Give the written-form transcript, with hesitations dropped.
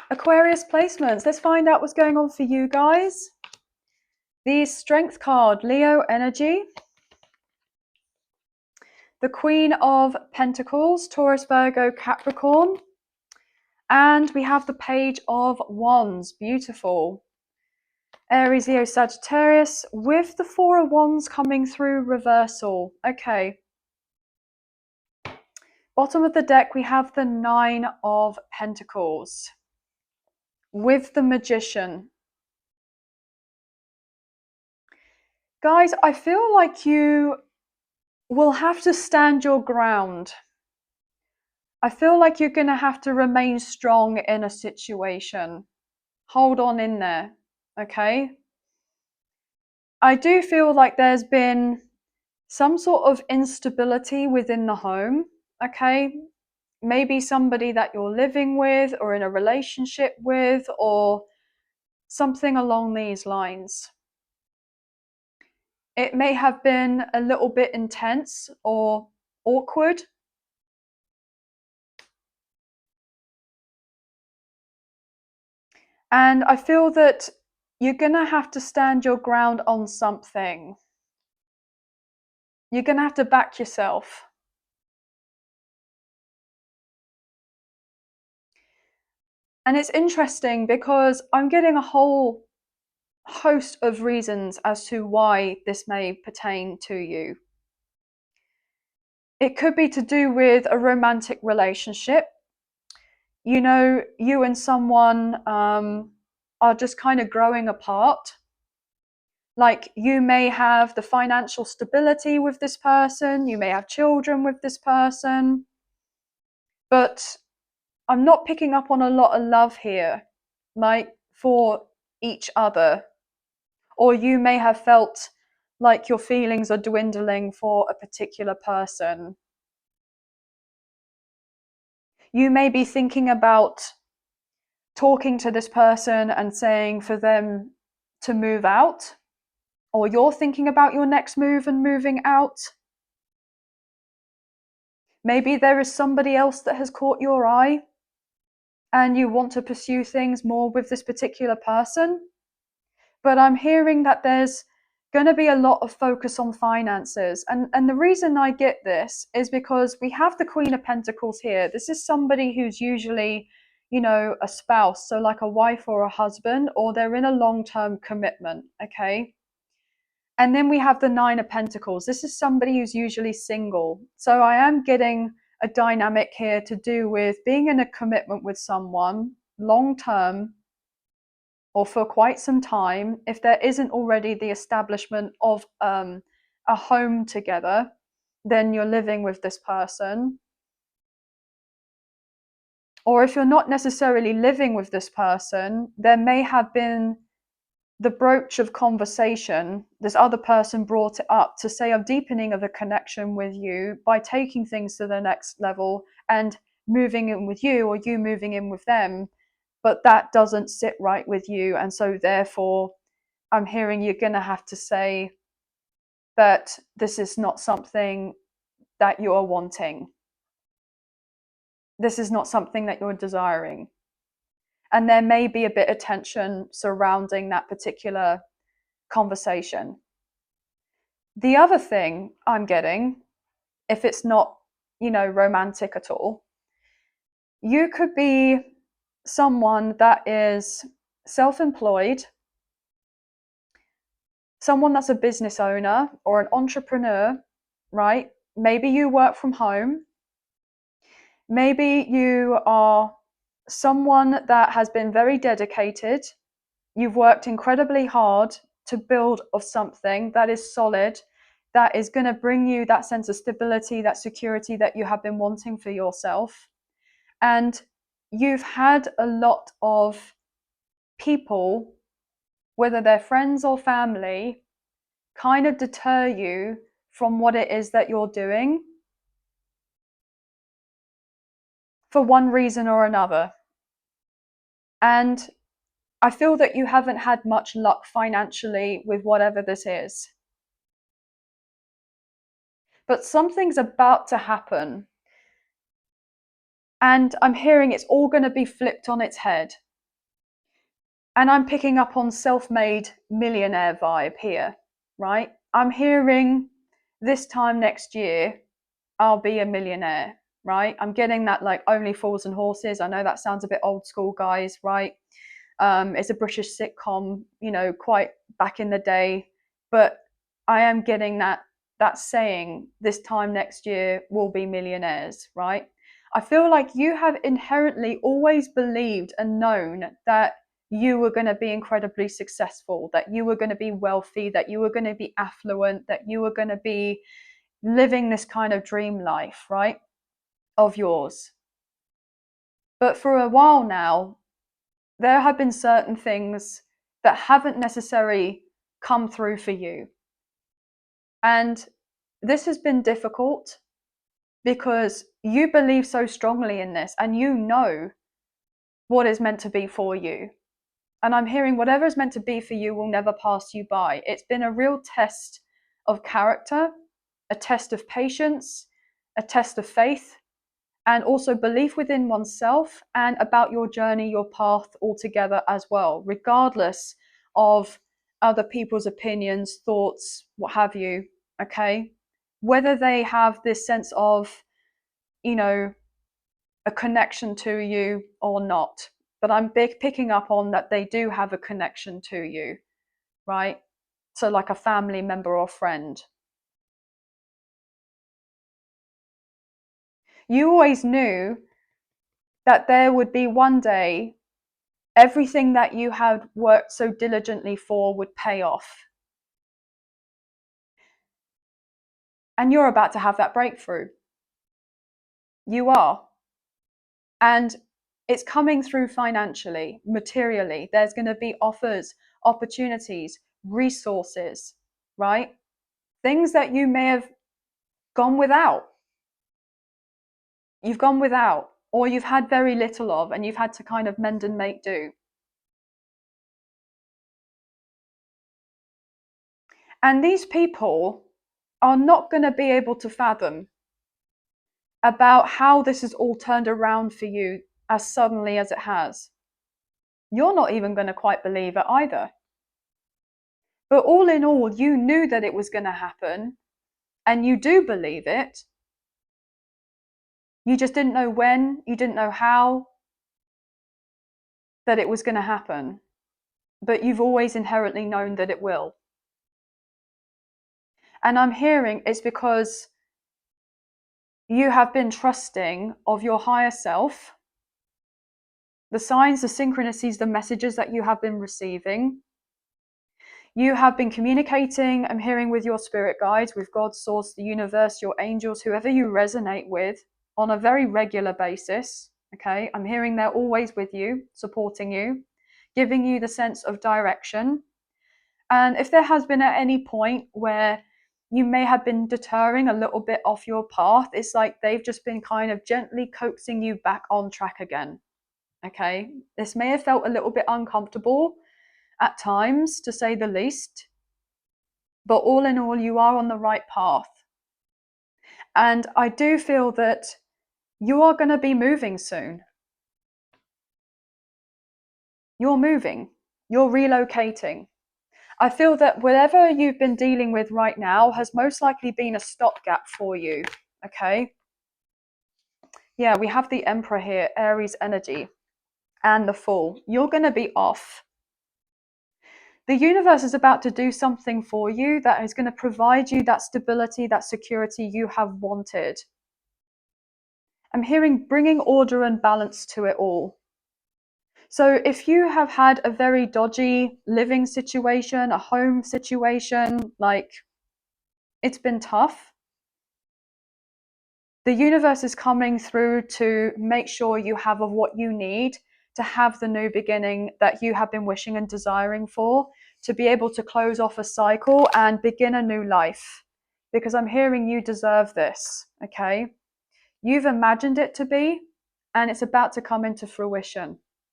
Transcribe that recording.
Aquarius placements. Let's find out what's going on for you guys. The Strength card, Leo energy. The Queen of Pentacles, Taurus, Virgo, Capricorn. And we have the Page of Wands. Beautiful. Aries, Leo, Sagittarius, with the Four of Wands coming through reversal. Okay. Bottom of the deck, we have the Nine of Pentacles with the Magician. Guys, I feel like you will have to stand your ground. I feel like you're going to have to remain strong in a situation. Hold on in there, okay? I do feel like there's been some sort of instability within the home, okay? Maybe somebody that you're living with or in a relationship with or something along these lines. It may have been a little bit intense or awkward. And I feel that you're going to have to stand your ground on something. You're going to have to back yourself. And it's interesting because I'm getting a whole host of reasons as to why this may pertain to you. It could be to do with a romantic relationship. You know, you and someone are just kind of growing apart. Like you may have the financial stability with this person, you may have children with this person, but I'm not picking up on a lot of love here, like for each other. Or you may have felt like your feelings are dwindling for a particular person. You may be thinking about talking to this person and saying for them to move out, or you're thinking about your next move and moving out. Maybe there is somebody else that has caught your eye and you want to pursue things more with this particular person. But I'm hearing that there's going to be a lot of focus on finances. And the reason I get this is because we have the Queen of Pentacles here. This is somebody who's usually, you know, a spouse, so like a wife or a husband, or they're in a long-term commitment, okay? And then we have the Nine of Pentacles. This is somebody who's usually single. So I am getting a dynamic here to do with being in a commitment with someone long-term or for quite some time. If there isn't already the establishment of a home together, then you're living with this person. Or if you're not necessarily living with this person, there may have been the broach of conversation. This other person brought it up to say a deepening of a connection with you by taking things to the next level and moving in with you, or you moving in with them. But that doesn't sit right with you. And so therefore, I'm hearing you're going to have to say that this is not something that you're wanting. This is not something that you're desiring. And there may be a bit of tension surrounding that particular conversation. The other thing I'm getting, if it's not, you know, romantic at all, you could be someone that is self-employed, someone that's a business owner or an entrepreneur, right? Maybe you work from home. Maybe you are someone that has been very dedicated. You've worked incredibly hard to build of something that is solid, that is going to bring you that sense of stability, that security that you have been wanting for yourself. And you've had a lot of people, whether they're friends or family, kind of deter you from what it is that you're doing for one reason or another. And I feel that you haven't had much luck financially with whatever this is. But something's about to happen. And I'm hearing it's all going to be flipped on its head. And I'm picking up on self-made millionaire vibe here, right? I'm hearing this time next year, I'll be a millionaire, right? I'm getting that like Only Fools and Horses. I know that sounds a bit old school, guys, right? It's a British sitcom, you know, quite back in the day, but I am getting that saying this time next year we'll be millionaires, right? I feel like you have inherently always believed and known that you were going to be incredibly successful, that you were going to be wealthy, that you were going to be affluent, that you were going to be living this kind of dream life, right, of yours. But for a while now, there have been certain things that haven't necessarily come through for you. And this has been difficult because you believe so strongly in this and you know what is meant to be for you. And I'm hearing whatever is meant to be for you will never pass you by. It's been a real test of character, a test of patience, a test of faith, and also belief within oneself and about your journey, your path altogether as well, regardless of other people's opinions, thoughts, what have you, okay? Whether they have this sense of, you know, a connection to you or not. But I'm picking up on that they do have a connection to you, right? So like a family member or friend. You always knew that there would be one day everything that you had worked so diligently for would pay off. And you're about to have that breakthrough. You are. And it's coming through financially, materially. There's going to be offers, opportunities, resources, right? Things that you may have gone without. You've gone without, or you've had very little of, and you've had to kind of mend and make do. And these people are not going to be able to fathom about how this has all turned around for you as suddenly as it has. You're not even going to quite believe it either. But all in all, you knew that it was going to happen, and you do believe it. You just didn't know when, you didn't know how that it was going to happen. But you've always inherently known that it will. And I'm hearing it's because you have been trusting of your higher self, the signs, the synchronicities, the messages that you have been receiving. You have been communicating, I'm hearing, with your spirit guides, with God, Source, the universe, your angels, whoever you resonate with on a very regular basis. Okay, I'm hearing they're always with you, supporting you, giving you the sense of direction. And if there has been at any point where you may have been deterring a little bit off your path, it's like they've just been kind of gently coaxing you back on track again. Okay, this may have felt a little bit uncomfortable at times, to say the least, but all in all, you are on the right path. And I do feel that you are going to be moving soon. You're moving, you're relocating. I feel that whatever you've been dealing with right now has most likely been a stopgap for you, okay? Yeah, we have the Emperor here, Aries energy, and the Fool. You're going to be off. The universe is about to do something for you that is going to provide you that stability, that security you have wanted. I'm hearing bringing order and balance to it all. So if you have had a very dodgy living situation, a home situation, like it's been tough, the universe is coming through to make sure you have of what you need to have the new beginning that you have been wishing and desiring for, to be able to close off a cycle and begin a new life. Because I'm hearing you deserve this, okay? You've imagined it to be, and it's about to come into fruition.